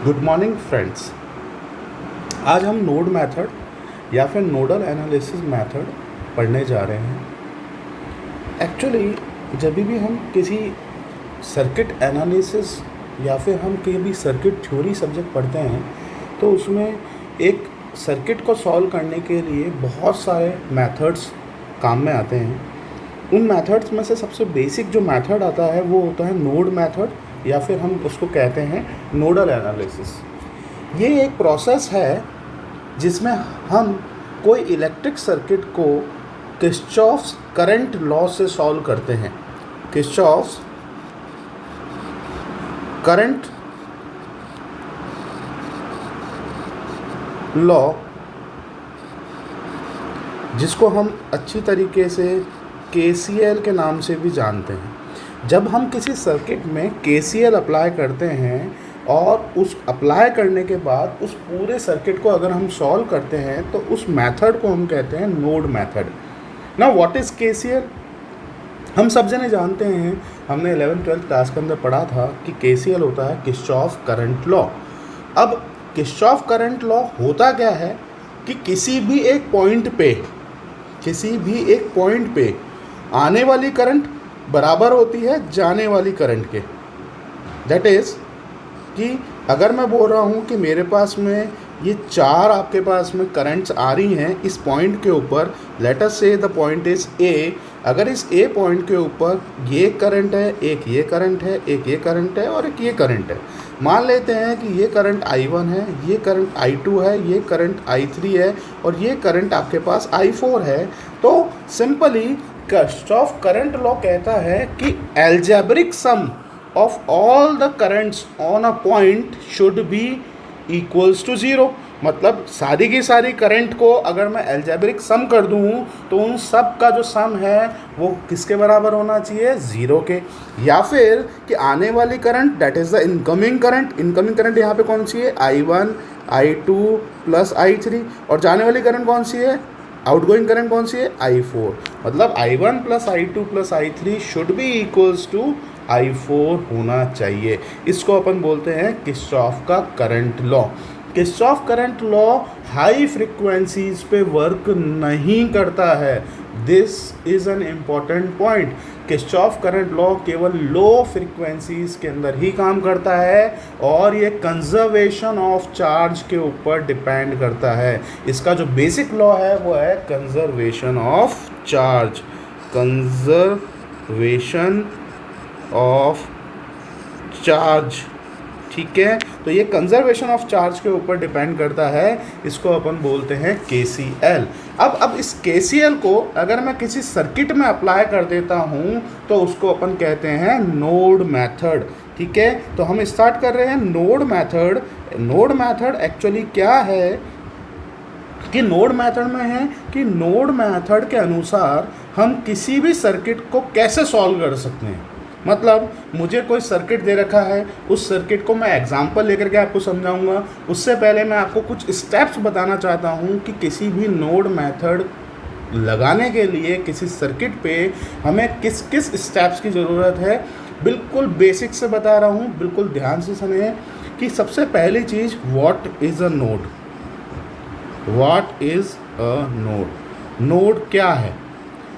Good morning friends. आज हम node method या फिर नोडल एनालिसिस मेथड पढ़ने जा रहे हैं। एक्चुअली जब भी हम किसी सर्किट एनालिसिस या फिर हम कभी सर्किट थ्योरी सब्जेक्ट पढ़ते हैं तो उसमें एक सर्किट को सॉल्व करने के लिए बहुत सारे मेथड्स काम में आते हैं। उन मेथड्स में से सबसे बेसिक जो मेथड आता है वो होता है नोड मेथड या फिर हम उसको कहते हैं नोडल एनालिसिस। ये एक प्रोसेस है जिसमें हम कोई इलेक्ट्रिक सर्किट को किरचॉफ्स करंट लॉ से सॉल्व करते हैं। किरचॉफ्स करंट लॉ, जिसको हम अच्छी तरीके से KCL के नाम से भी जानते हैं। जब हम किसी सर्किट में KCL अप्लाई करते हैं और उस अप्लाई करने के बाद उस पूरे सर्किट को अगर हम सॉल्व करते हैं तो उस मेथड को हम कहते हैं node method. Now what is KCL? हम सब जने जानते हैं, हमने 11th-12th क्लास के अंदर पढ़ा था कि KCL होता है किरचॉफ करंट लॉ। अब किरचॉफ करंट लॉ होता क्या है कि किसी भी एक पॉइंट पे आने वाली करंट बराबर होती है जाने वाली करंट के। दैट इज़ कि अगर मैं बोल रहा हूँ कि मेरे पास में ये चार आपके पास में करंट्स आ रही हैं इस पॉइंट के ऊपर, late us say the point is A। अगर इस A पॉइंट के ऊपर ये करंट है, एक ये करंट है, एक ये करंट है और एक ये करंट है। मान लेते हैं कि ये करंट I1 है, ये करंट I2 है, ये करंट I3 है और ये करंट आपके पास I4 है। तो सिंपली किरचॉफ करंट लॉ कहता है कि algebraic sum of all the currents on a point should be equals to 0। मतलब सारी की सारी करंट को अगर मैं एल्जेब्रिक सम कर दूँ तो उन सब का जो सम है वो किसके बराबर होना चाहिए? 0 के। या फिर कि आने वाली current that is the incoming current यहाँ पे कौन सी है? I1 I2 plus I3। और जाने वाली करंट कौन सी है? आउटगोइंग करंट कौन सी है? I4। मतलब I1 plus I2 plus I3 should be equals to I4 होना चाहिए। इसको अपन बोलते हैं किरचॉफ का current law. Kirchhoff current law high frequencies पे वर्क नहीं करता है। This is an important point. Kirchhoff current law केवल लो फ्रिक्वेंसीज के अंदर ही काम करता है और ये कंजर्वेशन ऑफ चार्ज के ऊपर डिपेंड करता है। इसका जो बेसिक लॉ है वो है conservation of charge. Conservation of charge, ठीक है। तो ये कंजर्वेशन ऑफ चार्ज के ऊपर डिपेंड करता है। इसको अपन बोलते हैं KCL। अब इस KCL को अगर मैं किसी सर्किट में अप्लाई कर देता हूँ तो उसको अपन कहते हैं नोड मेथड, ठीक है। तो हम स्टार्ट कर रहे हैं node method. Node method actually क्या है कि नोड मेथड में है कि नोड मेथड के अनुसार हम किसी भी सर्किट को कैसे सॉल्व कर सकते हैं। मतलब मुझे कोई सर्किट दे रखा है, उस सर्किट को मैं एग्जांपल लेकर के आपको समझाऊंगा। उससे पहले मैं आपको कुछ स्टेप्स बताना चाहता हूं कि किसी भी नोड मेथड लगाने के लिए किसी सर्किट पे हमें किस किस स्टेप्स की ज़रूरत है। बिल्कुल बेसिक से बता रहा हूं, बिल्कुल ध्यान से सुनिए कि सबसे पहली चीज़ what is a node. What is a node? Node क्या है?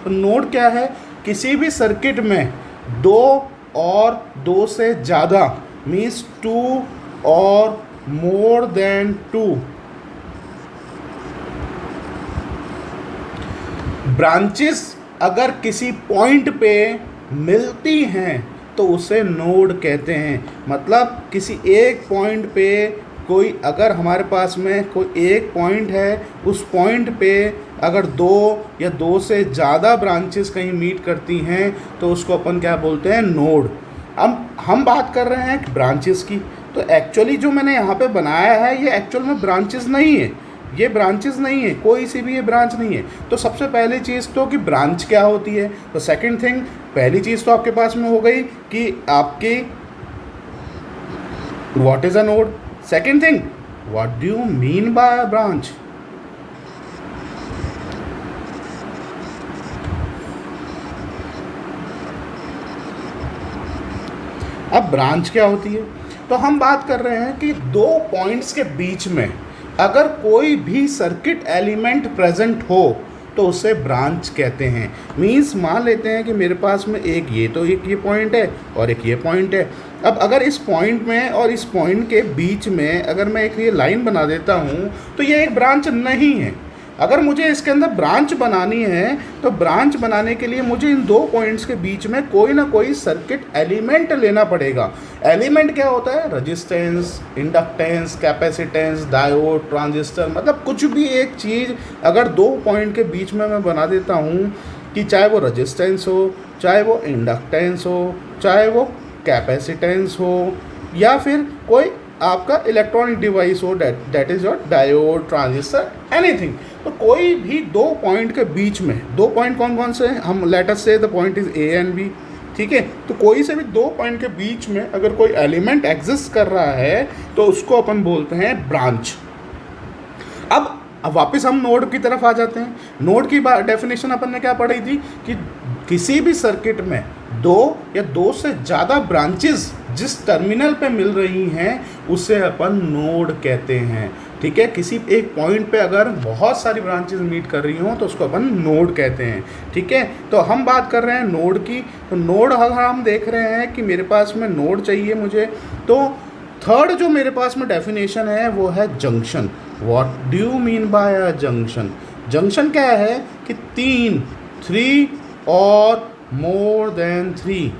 तो नोड क्या है? किसी भी सर्किट में दो और दो से ज़्यादा मीन्स 2 और मोर देन 2 ब्रांचेस अगर किसी पॉइंट पे मिलती हैं तो उसे नोड कहते हैं। मतलब किसी एक पॉइंट पे कोई अगर हमारे पास में कोई एक पॉइंट है, उस पॉइंट पे अगर 2 या 2 से ज़्यादा ब्रांचेस कहीं मीट करती हैं तो उसको अपन क्या बोलते हैं? नोड। अब हम बात कर रहे हैं ब्रांचेस की। तो एक्चुअली जो मैंने यहाँ पे बनाया है ये एक्चुअल में ब्रांचेस नहीं है, ये ब्रांचेस नहीं है, कोई सी भी ये ब्रांच नहीं है। तो सबसे पहली चीज़ तो कि ब्रांच क्या होती है। तो सेकंड थिंग, पहली चीज़ तो आपके पास में हो गई कि आपकी what is a node. Second thing, what do you mean by a branch. अब ब्रांच क्या होती है? तो हम बात कर रहे हैं कि दो पॉइंट्स के बीच में अगर कोई भी सर्किट एलिमेंट प्रेजेंट हो तो उसे ब्रांच कहते हैं। मीन्स मान लेते हैं कि मेरे पास में एक ये पॉइंट है और एक ये पॉइंट है। अब अगर इस पॉइंट में और इस पॉइंट के बीच में अगर मैं एक ये लाइन बना देता हूँ तो ये एक ब्रांच नहीं है। अगर मुझे इसके अंदर ब्रांच बनानी है तो ब्रांच बनाने के लिए मुझे इन दो पॉइंट्स के बीच में कोई ना कोई सर्किट एलिमेंट लेना पड़ेगा। एलिमेंट क्या होता है? Resistance, inductance, capacitance, diode, transistor, मतलब कुछ भी एक चीज़ अगर दो पॉइंट के बीच में मैं बना देता हूँ कि चाहे वो रेजिस्टेंस हो, चाहे वो इंडक्टेंस हो, चाहे वो कैपेसिटेंस हो, या फिर कोई आपका इलेक्ट्रॉनिक डिवाइस हो, that is your diode, transistor, anything. तो कोई भी दो पॉइंट के बीच में, दो पॉइंट कौन कौन से हैं? हम let us say the point is A and B, ठीक है। तो कोई से भी दो पॉइंट के बीच में अगर कोई एलिमेंट एग्जिस्ट कर रहा है तो उसको अपन बोलते हैं ब्रांच। अब वापस हम नोड की तरफ आ जाते हैं। नोड की डेफिनेशन अपन ने क्या पढ़ी थी कि किसी भी सर्किट में दो या दो से ज़्यादा ब्रांचेस जिस टर्मिनल पे मिल रही हैं उसे अपन नोड कहते हैं, ठीक है। किसी एक पॉइंट पे अगर बहुत सारी ब्रांचेस मीट कर रही हों तो उसको अपन नोड कहते हैं, ठीक है। तो हम बात कर रहे हैं नोड की। तो नोड अगर हम देख रहे हैं कि मेरे पास में नोड चाहिए मुझे, तो थर्ड जो मेरे पास में डेफिनेशन है वो है junction. What do you mean by a junction? Junction क्या है कि तीन, 3 और मोर देन 3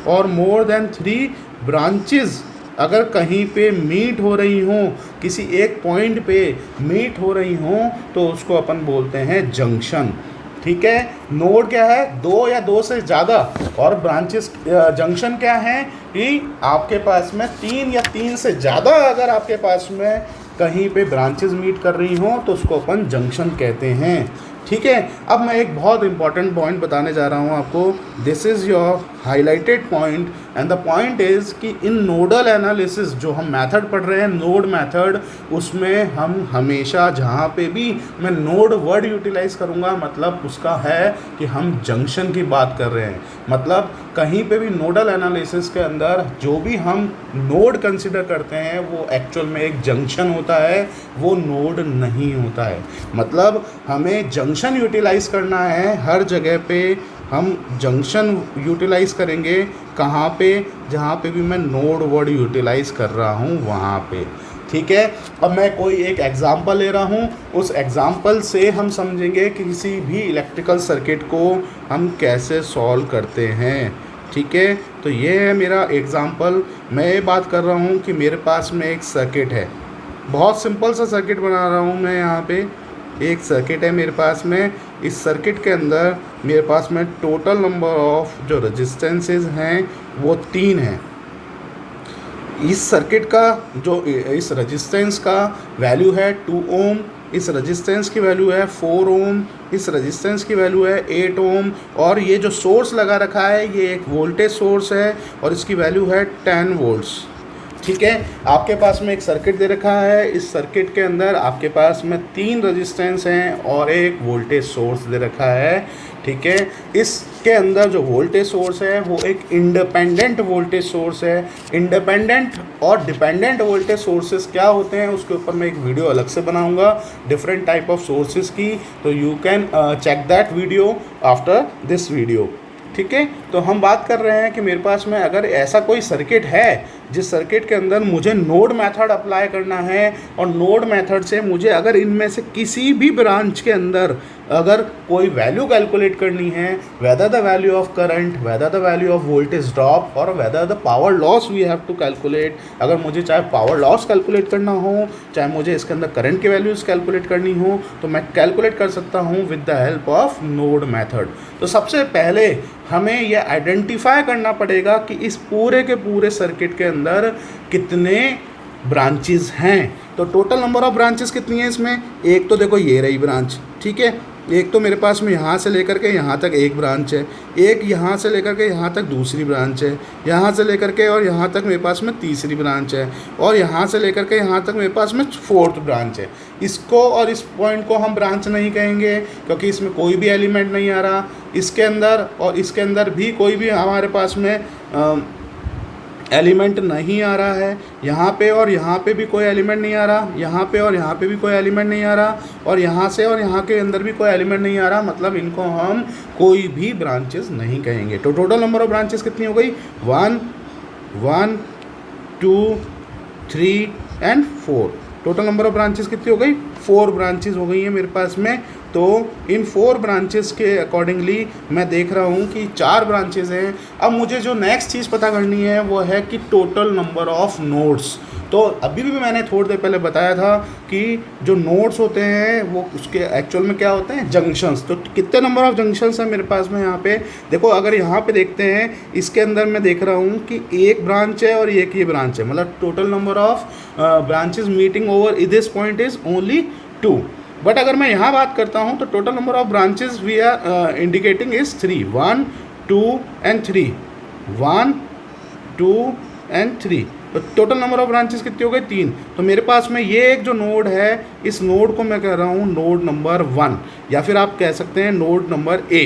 और मोर देन 3 ब्रांचेस अगर कहीं पे मीट हो रही हों, किसी एक पॉइंट पे मीट हो रही हों तो उसको अपन बोलते हैं जंक्शन, ठीक है। नोड क्या है? दो या दो से ज़्यादा, और ब्रांचेस जंक्शन क्या है कि आपके पास में 3 या 3 से ज़्यादा अगर आपके पास में कहीं पे ब्रांचेस मीट कर रही हों तो उसको अपन जंक्शन कहते हैं, ठीक है। अब मैं एक बहुत इंपॉर्टेंट पॉइंट बताने जा रहा हूँ आपको। This is your highlighted point and the point is कि इन नोडल एनालिसिस जो हम मेथड पढ़ रहे हैं, नोड मेथड, उसमें हम हमेशा जहाँ पे भी मैं नोड वर्ड यूटिलाइज़ करूँगा मतलब उसका है कि हम जंक्शन की बात कर रहे हैं। मतलब कहीं पे भी नोडल एनालिसिस के अंदर जो भी हम नोड कंसिडर करते हैं वो एक्चुअल में एक जंक्शन होता है, वो नोड नहीं होता है। मतलब हमें जंक्शन यूटिलाइज़ करना है, हर जगह पे हम जंक्शन यूटिलाइज़ करेंगे। कहाँ पे? जहाँ पे भी मैं नोड वर्ड यूटिलाइज़ कर रहा हूँ वहाँ पे, ठीक है। अब मैं कोई एक एग्ज़ाम्पल ले रहा हूँ, उस एग्ज़ाम्पल से हम समझेंगे कि किसी भी इलेक्ट्रिकल सर्किट को हम कैसे सॉल्व करते हैं, ठीक है। तो ये है मेरा एग्ज़ाम्पल। मैं ये बात कर रहा हूँ कि मेरे पास में एक सर्किट है, बहुत सिंपल सा सर्किट बना रहा हूँ मैं। यहाँ पे एक सर्किट है मेरे पास में। इस सर्किट के अंदर मेरे पास में टोटल नंबर ऑफ जो रेजिस्टेंसेस हैं वो 3 हैं। इस सर्किट का जो इस रेजिस्टेंस का वैल्यू है 2 ओम, इस रेजिस्टेंस की वैल्यू है 4 ओम, इस रेजिस्टेंस की वैल्यू है 8 ओम, और ये जो सोर्स लगा रखा है ये एक वोल्टेज सोर्स है और इसकी वैल्यू है 10 वोल्ट्स, ठीक है। आपके पास में एक सर्किट दे रखा है। इस सर्किट के अंदर आपके पास में 3 रेजिस्टेंस हैं और एक वोल्टेज सोर्स दे रखा है, ठीक है। इसके अंदर जो वोल्टेज सोर्स है वो एक इंडिपेंडेंट वोल्टेज सोर्स है। इंडिपेंडेंट और डिपेंडेंट वोल्टेज सोर्सेज क्या होते हैं उसके ऊपर मैं एक वीडियो अलग से बनाऊंगा, डिफरेंट टाइप ऑफ सोर्सेज की, तो you can check that video after this video, ठीक है। तो हम बात कर रहे हैं कि मेरे पास में अगर ऐसा कोई सर्किट है जिस सर्किट के अंदर मुझे नोड मेथड अप्लाई करना है और नोड मेथड से मुझे अगर इनमें से किसी भी ब्रांच के अंदर अगर कोई वैल्यू कैलकुलेट करनी है, whether the value of current, whether the value of voltage drop और whether the power loss we have to calculate. अगर मुझे चाहे पावर लॉस कैलकुलेट करना हो, चाहे मुझे इसके अंदर करंट की वैल्यूज़ कैलकुलेट करनी हो, तो मैं कैलकुलेट कर सकता हूँ with the help of node method. तो सबसे पहले हमें यह आइडेंटिफाई करना पड़ेगा कि इस पूरे के पूरे सर्किट के अंदर कितने ब्रांचेस हैं। तो टोटल नंबर ऑफ ब्रांचेस कितनी है इसमें? एक तो देखो ये रही ब्रांच, ठीक है। एक तो मेरे पास में यहाँ से लेकर के यहाँ तक एक ब्रांच है, एक यहाँ से लेकर के यहाँ तक दूसरी ब्रांच है, यहाँ से लेकर के और यहाँ तक मेरे पास में तीसरी ब्रांच है, और यहाँ से लेकर के यहाँ तक मेरे पास में फोर्थ ब्रांच है। इसको और इस पॉइंट को हम ब्रांच नहीं कहेंगे क्योंकि इसमें कोई भी एलिमेंट नहीं आ रहा। इसके अंदर और इसके अंदर भी कोई भी हमारे पास में एलिमेंट नहीं आ रहा है। यहाँ पे और यहाँ पे भी कोई एलिमेंट नहीं आ रहा, यहाँ पे और यहाँ पे भी कोई एलिमेंट नहीं आ रहा, और यहाँ से और यहाँ के अंदर भी कोई एलिमेंट नहीं आ रहा। मतलब इनको हम कोई भी ब्रांचेस नहीं कहेंगे। तो टोटल नंबर ऑफ ब्रांचेस कितनी हो गई? 1 1 2 3 and 4। Total number of branches कितनी हो गई? 4 ब्रांचेस हो गई हैं मेरे पास में। तो इन 4 ब्रांचेस के अकॉर्डिंगली मैं देख रहा हूँ कि 4 ब्रांचेस हैं। अब मुझे जो नेक्स्ट चीज़ पता करनी है वो है कि टोटल नंबर ऑफ नोड्स। तो अभी भी मैंने थोड़ी देर पहले बताया था कि जो नोड्स होते हैं वो उसके एक्चुअल में क्या होते हैं? जंक्शंस। तो कितने नंबर ऑफ जंक्शंस हैं मेरे पास में यहाँ पे? देखो, अगर यहाँ पे देखते हैं, इसके अंदर मैं देख रहा हूँ कि एक ब्रांच है और एक ये ब्रांच है। मतलब total number of branches meeting over this point is only 2। But अगर मैं यहाँ बात करता हूँ तो total number of branches we are indicating is 3, 1 2 and 3, 1 2 and 3। तो टोटल नंबर ऑफ ब्रांचेस कितनी हो गई? 3। तो मेरे पास में ये एक जो नोड है, इस नोड को मैं कह रहा हूँ नोड नंबर 1, या फिर आप कह सकते हैं नोड नंबर A।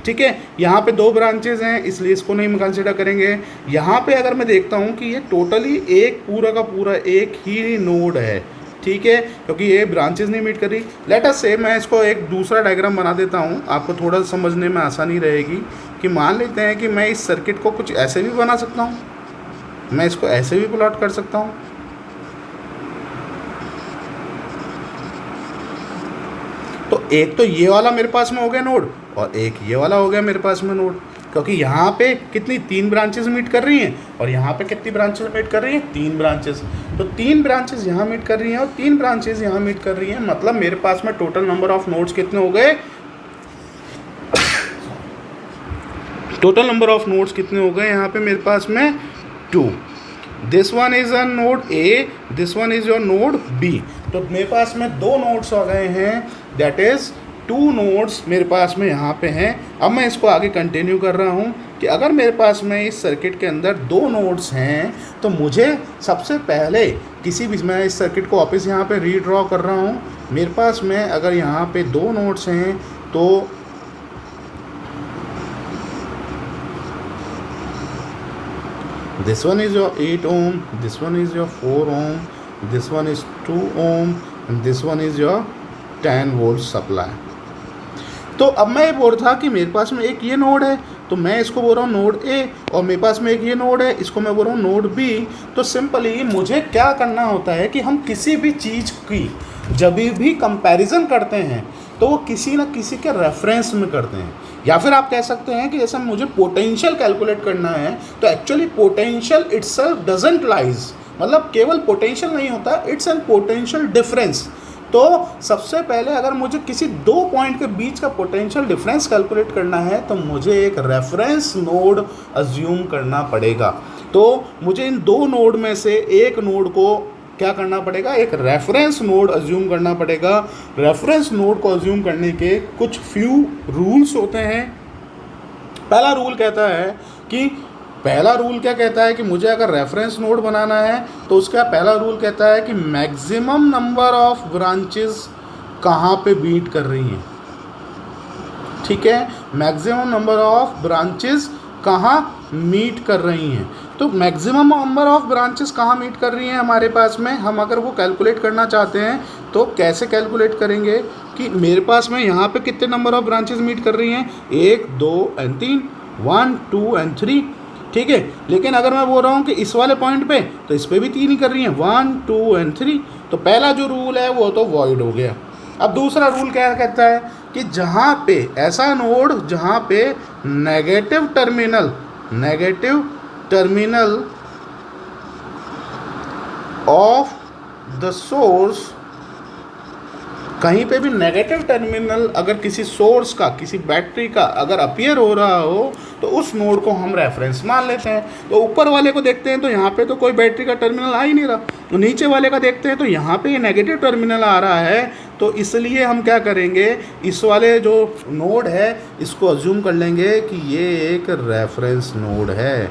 ठीक है, यहाँ पे 2 ब्रांचेज हैं इसलिए इसको नहीं कंसिडर करेंगे। यहाँ पे अगर मैं देखता हूँ कि ये टोटली एक पूरा का पूरा एक ही नोड है, ठीक है, क्योंकि ये ब्रांचेस नहीं मीट कर रही। लेट अस से मैं इसको एक दूसरा डायग्राम बना देता हूँ, आपको थोड़ा समझने में आसानी रहेगी। कि मान लेते हैं कि मैं इस सर्किट को कुछ ऐसे भी बना सकता हूँ, मैं इसको ऐसे भी प्लॉट कर सकता हूँ। तो एक तो ये वाला मेरे पास में हो गया नोड, और एक ये वाला हो गया मेरे पास में नोड, क्योंकि यहाँ पे कितनी 3 ब्रांचेस मीट कर रही हैं, और यहाँ पे कितनी ब्रांचेस मीट कर रही हैं? 3 ब्रांचेस। तो 3 ब्रांचेस यहाँ मीट कर रही हैं और 3 ब्रांचेस यहाँ मीट कर रही हैं। मतलब मेरे पास में टोटल नंबर ऑफ नोड्स कितने हो गए? टोटल नंबर ऑफ नोड्स कितने हो गए यहाँ पे मेरे पास में? 2। This one is a node A, this one is your node B। तो मेरे पास में 2 नोड्स आ गए हैं, दैट इज 2 नोड्स मेरे पास में यहाँ पे हैं। अब मैं इसको आगे कंटिन्यू कर रहा हूँ कि अगर मेरे पास में इस सर्किट के अंदर 2 नोड्स हैं तो मुझे सबसे पहले किसी भी, मैं इस सर्किट को वापस यहाँ पे रीड्रॉ कर रहा हूँ। मेरे पास में अगर यहाँ पे 2 नोड्स हैं तो this one is your 8 ohm, this one is your 4 ohm, this one is 2 ohm and this one is your 10 volt supply। तो अब मैं ये बोल रहा था कि मेरे पास में एक ये नोड है तो मैं इसको बोल रहा हूँ नोड A, और मेरे पास में एक ये नोड है, इसको मैं बोल रहा हूँ नोड B। तो सिंपली मुझे क्या करना होता है कि हम किसी भी चीज़ की जब भी कंपैरिजन करते हैं तो वो किसी न किसी के रेफरेंस में करते हैं। या फिर आप कह सकते हैं कि जैसे मुझे पोटेंशियल कैलकुलेट करना है तो actually potential itself doesn't lies, मतलब केवल पोटेंशियल नहीं होता, इट्स एन पोटेंशियल डिफरेंस। तो सबसे पहले अगर मुझे किसी 2 पॉइंट के बीच का पोटेंशियल डिफरेंस कैलकुलेट करना है तो मुझे एक रेफरेंस नोड अज्यूम करना पड़ेगा। तो मुझे इन 2 नोड में से एक नोड को क्या करना पड़ेगा? एक रेफरेंस नोड अज्यूम करना पड़ेगा। रेफरेंस नोड को अज्यूम करने के कुछ फ्यू रूल्स होते हैं। पहला रूल क्या कहता है कि मुझे अगर रेफरेंस नोड बनाना है तो उसका पहला रूल कहता है कि मैक्सिमम नंबर ऑफ ब्रांचेस कहाँ पे बीट कर रही हैं। ठीक है, मैक्सिमम नंबर ऑफ ब्रांचेस कहाँ मीट कर रही हैं। तो मैक्सिमम नंबर ऑफ ब्रांचेस कहाँ मीट कर रही हैं हमारे पास में, हम अगर वो कैलकुलेट करना चाहते हैं तो कैसे कैलकुलेट करेंगे कि मेरे पास में यहाँ पे कितने नंबर ऑफ ब्रांचेस मीट कर रही हैं? 1 2 एंड 3, 1 2 एंड 3। ठीक है, लेकिन अगर मैं बोल रहा हूँ कि इस वाले पॉइंट पे तो इस पर भी 3 ही कर रही हैं, 1 2 एंड 3। तो पहला जो रूल है वो तो वॉइड हो गया। अब दूसरा रूल क्या कहता है कि जहाँ पे ऐसा नोड जहाँ पे negative terminal of the source, कहीं पे भी नेगेटिव टर्मिनल अगर किसी सोर्स का, किसी बैटरी का अगर अपीयर हो रहा हो तो उस नोड को हम रेफरेंस मान लेते हैं। तो ऊपर वाले को देखते हैं तो यहाँ पे तो कोई बैटरी का टर्मिनल आ ही नहीं रहा, तो नीचे वाले का देखते हैं तो यहाँ पे ये नेगेटिव टर्मिनल आ रहा है, तो इसलिए हम क्या करेंगे, इस वाले जो नोड है इसको अज्यूम कर लेंगे कि ये एक रेफरेंस नोड है।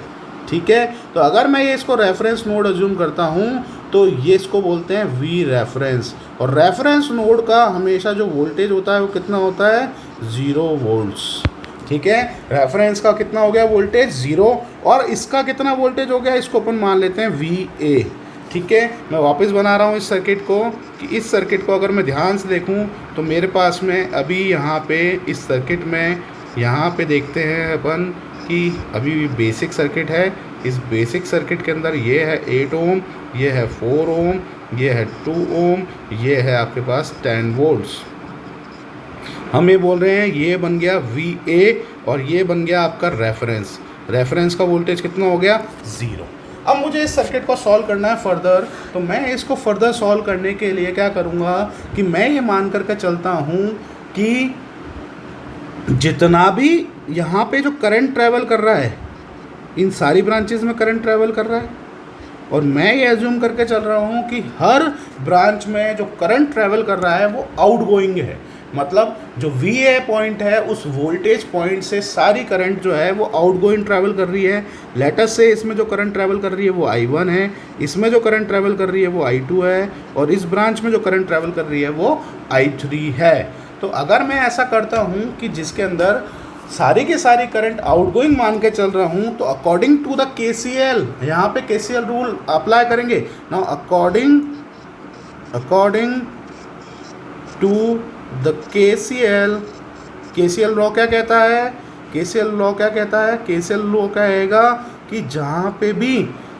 ठीक है, तो अगर मैं ये इसको रेफरेंस नोड अज्यूम करता हूँ तो ये इसको बोलते हैं वी रेफरेंस। और रेफरेंस नोड का हमेशा जो वोल्टेज होता है वो कितना होता है, 0 वोल्ट्स। ठीक है, रेफरेंस का कितना हो गया वोल्टेज, 0, और इसका कितना वोल्टेज हो गया, इसको अपन मान लेते हैं VA। ठीक है, मैं वापस बना रहा हूँ इस सर्किट को, कि इस सर्किट को अगर मैं ध्यान से देखूँ तो मेरे पास में अभी यहाँ पे इस सर्किट में यहाँ पे देखते हैं अपन कि अभी भी बेसिक सर्किट है। इस बेसिक सर्किट के अंदर ये है 8 ओम, ये है 4 ओम, ये है 2 ओम, ये है आपके पास 10 वोल्ट्स। हम ये बोल रहे हैं ये बन गया VA और ये बन गया आपका रेफरेंस। रेफरेंस का वोल्टेज कितना हो गया, 0। अब मुझे इस सर्किट को सॉल्व करना है फर्दर, तो मैं इसको फर्दर सॉल्व करने के लिए क्या करूँगा कि मैं ये मान करके चलता हूँ कि जितना भी यहाँ पे जो करंट ट्रैवल कर रहा है, इन सारी ब्रांचेस में करंट ट्रैवल कर रहा है, और मैं ये एज्यूम करके चल रहा हूँ कि हर ब्रांच में जो करंट ट्रैवल कर रहा है वो आउटगोइंग है। मतलब जो VA पॉइंट है उस वोल्टेज पॉइंट से सारी करंट जो है वो आउटगोइंग ट्रैवल कर रही है। लेटस से इसमें जो करंट ट्रैवल कर रही है वो I1 है, इसमें जो करंट ट्रैवल कर रही है वो I2 है, और इस ब्रांच में जो करंट ट्रैवल कर रही है वो I3 है। तो अगर मैं ऐसा करता हूँ कि जिसके अंदर सारी की सारी करंट आउटगोइंग मान के चल रहा हूँ, तो अकॉर्डिंग टू द KCL, यहाँ पे KCL रूल अप्लाई करेंगे ना। According to the KCL law क्या कहता है, KCL लॉ क्या कहता है, KCL लॉ कहेगा कि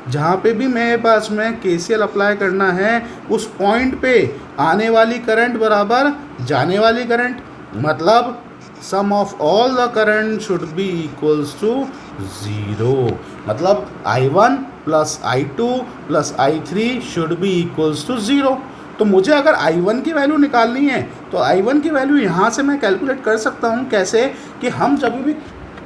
जहाँ पे भी मेरे पास में KCL अप्लाई करना है उस पॉइंट पे आने वाली करंट बराबर जाने वाली करंट, मतलब sum of all the current should be equals to 0। मतलब I1 plus I2 plus I3 should be equals to 0। तो मुझे अगर I1 की वैल्यू निकालनी है तो I1 की वैल्यू यहाँ से मैं कैलकुलेट कर सकता हूँ। कैसे कि हम जब भी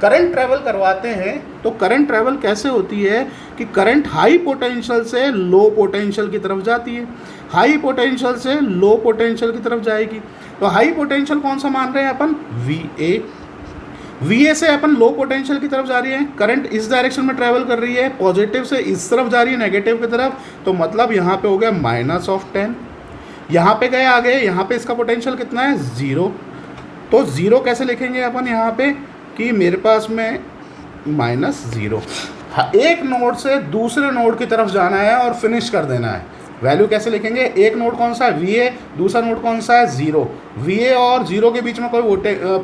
करंट ट्रैवल करवाते हैं तो करंट ट्रैवल कैसे होती है कि करंट हाई पोटेंशियल से लो पोटेंशियल की तरफ जाती है, हाई पोटेंशियल से लो पोटेंशियल की तरफ जाएगी। तो हाई पोटेंशियल कौन सा मान रहे हैं अपन, VA से अपन लो पोटेंशियल की तरफ जा रही है, करंट इस डायरेक्शन में ट्रैवल कर रही है, पॉजिटिव से इस तरफ जा रही है नेगेटिव की तरफ, तो मतलब यहाँ पे हो गया -10। यहाँ पे गए आगे, यहाँ पे इसका पोटेंशियल कितना है, 0। तो 0 कैसे लिखेंगे अपन यहाँ पे कि मेरे पास में -0। एक नोड से दूसरे नोड की तरफ जाना है और फिनिश कर देना है। वैल्यू कैसे लिखेंगे, एक नोड कौन सा है, VA, दूसरा नोड कौन सा है, 0। VA और 0 के बीच में कोई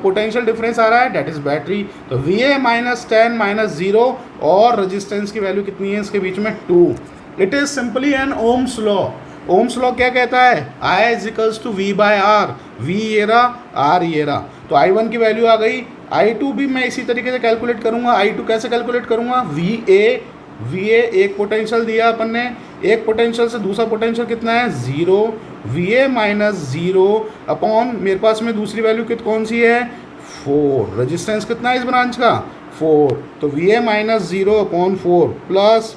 पोटेंशियल डिफरेंस आ रहा है, डेट इज बैटरी। तो VA -10 -0 और रेजिस्टेंस की वैल्यू कितनी है इसके बीच में, 2। It is simply an Ohm's law. Ohm's law क्या कहता है, I = V/R, V ये रहा, R ये रहा। तो I1 की वैल्यू आ गई। I2 भी मैं इसी तरीके से कैलकुलेट करूँगा। I2 कैसे कैलकुलेट करूँगा, VA एक पोटेंशियल दिया अपन ने, एक पोटेंशियल से दूसरा पोटेंशियल कितना है, 0। VA -0 अपॉन मेरे पास में दूसरी वैल्यू कौन सी है, 4। रेजिस्टेंस कितना है इस ब्रांच का, 4। तो VA -0 अपॉन 4 प्लस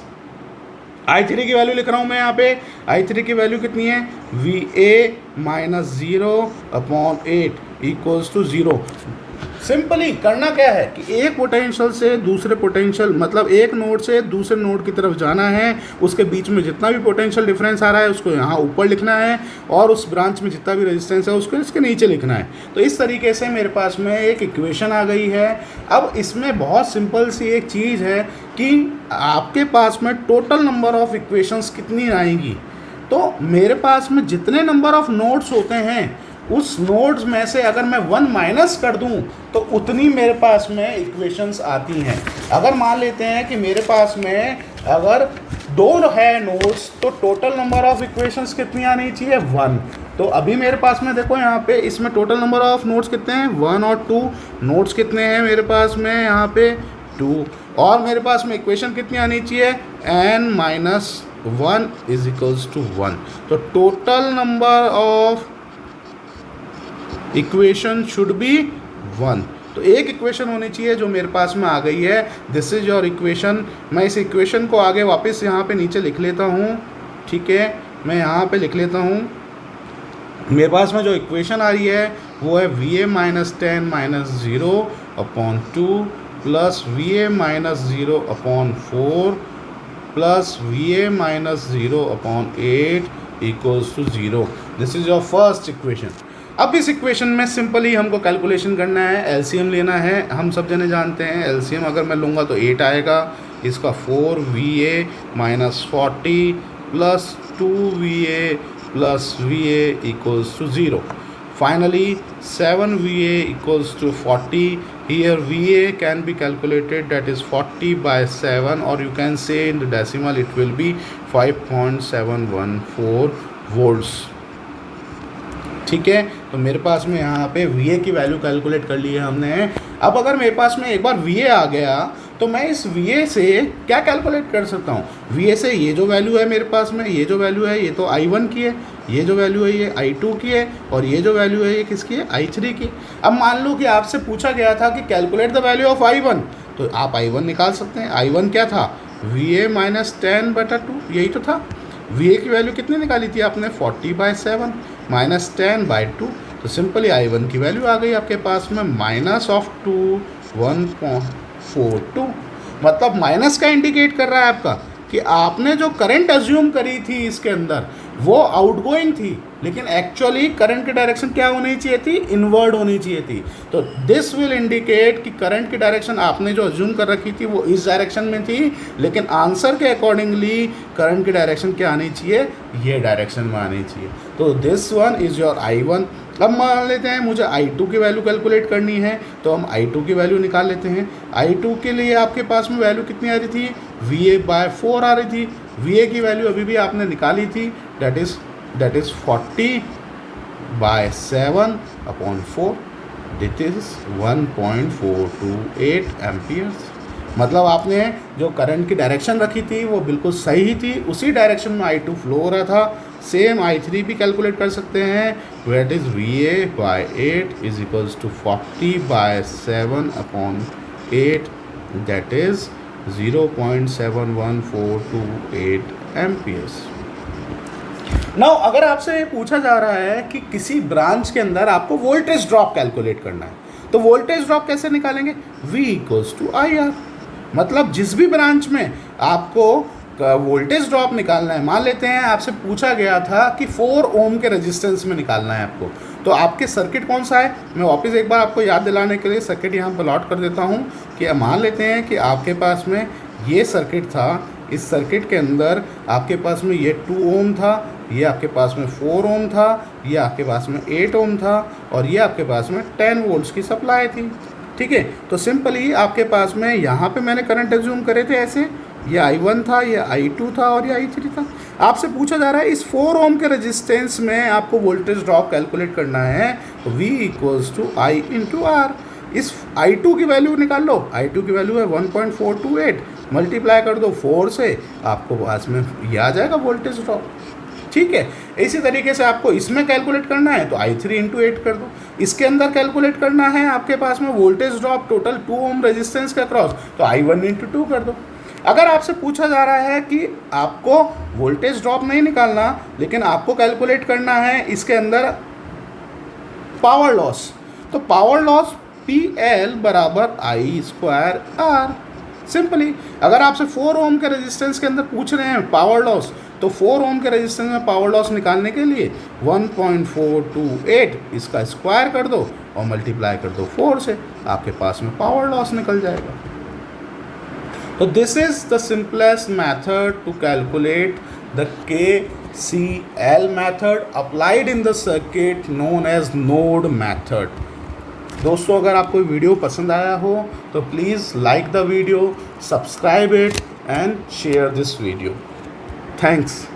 I3 की वैल्यू लिख रहा हूँ मैं यहाँ पे। I3 की वैल्यू कितनी है, VA -0 upon 8 equals to 0। Simply करना क्या है कि एक पोटेंशियल से दूसरे पोटेंशियल, मतलब एक नोड से दूसरे नोड की तरफ जाना है, उसके बीच में जितना भी पोटेंशियल डिफरेंस आ रहा है उसको यहाँ ऊपर लिखना है, और उस ब्रांच में जितना भी रेजिस्टेंस है उसको इसके नीचे लिखना है। तो इस तरीके से मेरे पास में एक इक्वेशन आ गई है। अब इसमें बहुत सिंपल सी एक चीज़ है कि आपके पास में टोटल नंबर ऑफ इक्वेशंस कितनी आएंगी। तो मेरे पास में जितने नंबर ऑफ नोड्स होते हैं उस नोड्स में से अगर मैं 1 माइनस कर दूं तो उतनी मेरे पास में इक्वेशंस आती हैं। अगर मान लेते हैं कि मेरे पास में अगर 2 है नोड्स तो टोटल नंबर ऑफ इक्वेशंस कितनी आनी चाहिए, 1। तो अभी मेरे पास में देखो यहाँ पे इसमें टोटल नंबर ऑफ नोड्स कितने हैं, 1 और 2। नोड्स कितने हैं मेरे पास में यहाँ पे, 2। और मेरे पास में इक्वेशन कितनी आनी चाहिए, n-1 = 1। तो total number of equation should be 1। तो एक इक्वेशन होनी चाहिए जो मेरे पास में आ गई है, दिस इज योर इक्वेशन। मैं इस इक्वेशन को आगे वापस यहाँ पे नीचे लिख लेता हूँ। ठीक है, मैं यहाँ पे लिख लेता हूँ मेरे पास में जो इक्वेशन आ रही है वो है V A minus 10 minus 0 upon 2 plus V A minus 0 upon 4 plus V A minus 0 upon 8 equals to 0। This is your first equation. अब इस इक्वेशन में सिंपली हमको कैलकुलेशन करना है, एलसीएम लेना है। हम सब जने जानते हैं एलसीएम अगर मैं लूँगा तो 8 आएगा। इसका 4 V A minus 40 plus 2 V A plus V A equals to 0। Finally 7 VA equals to 40. Here VA can be calculated, that is 40 by 7, or you can say in the decimal it will be 5.714 volts। ठीक है, तो मेरे पास में यहाँ पे VA की value calculate कर ली है हमने। अब अगर मेरे पास में एक बार VA आ गया तो मैं इस VA से क्या कैलकुलेट कर सकता हूँ? VA से ये जो वैल्यू है मेरे पास में, ये जो वैल्यू है ये तो I1 की है, ये जो वैल्यू है ये I2 की है, और ये जो वैल्यू है ये किसकी है? I3 की। अब मान लो कि आपसे पूछा गया था कि calculate the value of I1, तो आप I1 निकाल सकते हैं। I1 क्या था? VA माइनस 10/2, यही तो था। VA की वैल्यू कितनी निकाली थी आपने? 40/7 माइनस 10/2। तो सिंपली I1 की वैल्यू आ गई आपके पास में माइनस ऑफ 2 1.42। मतलब माइनस का इंडिकेट कर रहा है आपका कि आपने जो करंट अज्यूम करी थी इसके अंदर वो आउटगोइंग थी, लेकिन एक्चुअली करंट की डायरेक्शन क्या होनी चाहिए थी? इनवर्ड होनी चाहिए थी। तो दिस विल इंडिकेट कि करंट की डायरेक्शन आपने जो अज्यूम कर रखी थी वो इस डायरेक्शन में थी, लेकिन आंसर के अकॉर्डिंगली करंट की डायरेक्शन क्या आनी चाहिए? ये डायरेक्शन में आनी चाहिए। तो this one is your I1। अब मान लेते हैं मुझे I2 की वैल्यू कैलकुलेट करनी है, तो हम I2 की वैल्यू निकाल लेते हैं। I2 के लिए आपके पास में वैल्यू कितनी आ रही थी? VA/4 आ रही थी। VA की वैल्यू अभी भी आपने निकाली थी, that is 40/7/4, that is 1.428 amperes. मतलब आपने जो करंट की डायरेक्शन रखी थी वो बिल्कुल सही थी, उसी डायरेक्शन में I2 फ्लो हो रहा था। सेम I3 भी कैलकुलेट कर सकते हैं, that is VA/8 is equals to 40/7/8, that is 0.71428 amperes. Now अगर आपसे पूछा जा रहा है कि किसी ब्रांच के अंदर आपको वोल्टेज ड्रॉप कैलकुलेट करना है, तो वोल्टेज ड्रॉप कैसे निकालेंगे? V equals to IR। मतलब जिस भी ब्रांच में आपको वोल्टेज ड्रॉप निकालना है, मान लेते हैं आपसे पूछा गया था कि 4 ओम के रेजिस्टेंस में निकालना है आपको, तो आपके सर्किट कौन सा है? मैं वापस एक बार आपको याद दिलाने के लिए सर्किट यहाँ पर प्लॉट कर देता हूँ कि मान लेते हैं कि आपके पास में ये सर्किट था। इस सर्किट के अंदर आपके पास में ये 2 ओम था, ये आपके पास में 4 ओम था, ये आपके पास में 8 ओम था, और ये आपके पास में 10 वोल्ट्स की सप्लाई थी। ठीक है, तो सिंपली आपके पास में यहाँ पे मैंने करंट एज्यूम करे थे ऐसे, ये I1 था, ये I2 था और ये I3 था। आपसे पूछा जा रहा है इस 4 ओम के रेजिस्टेंस में आपको वोल्टेज ड्रॉप कैलकुलेट करना है, तो V equals to I into R। इस I2 की वैल्यू निकाल लो, I2 की वैल्यू है 1.428, मल्टीप्लाई कर दो 4 से, आपको पास में ये आ जाएगा वोल्टेज ड्रॉप। ठीक है, इसी तरीके से आपको इसमें कैलकुलेट करना है तो I3 इंटू 8 कर दो। इसके अंदर कैलकुलेट करना है आपके पास में voltage drop total 2 ohm resistance के अक्रॉस, तो I1 इंटू 2 कर दो। अगर आपसे पूछा जा रहा है कि आपको वोल्टेज ड्रॉप नहीं निकालना, लेकिन आपको कैलकुलेट करना है इसके अंदर पावर लॉस, तो पावर लॉस PL/I²R। सिंपली अगर आपसे 4 ओम के रेजिस्टेंस के अंदर पूछ रहे हैं पावर लॉस, तो 4 ओम के रेजिस्टेंस में पावर लॉस निकालने के लिए 1.428 इसका स्क्वायर कर दो और मल्टीप्लाई कर दो 4 से, आपके पास में पावर लॉस निकल जाएगा। तो this is the simplest method to calculate the KCL method applied in the circuit known as node method. दोस्तों अगर आपको वीडियो पसंद आया हो तो please like the video, subscribe it and share this video. Thanks.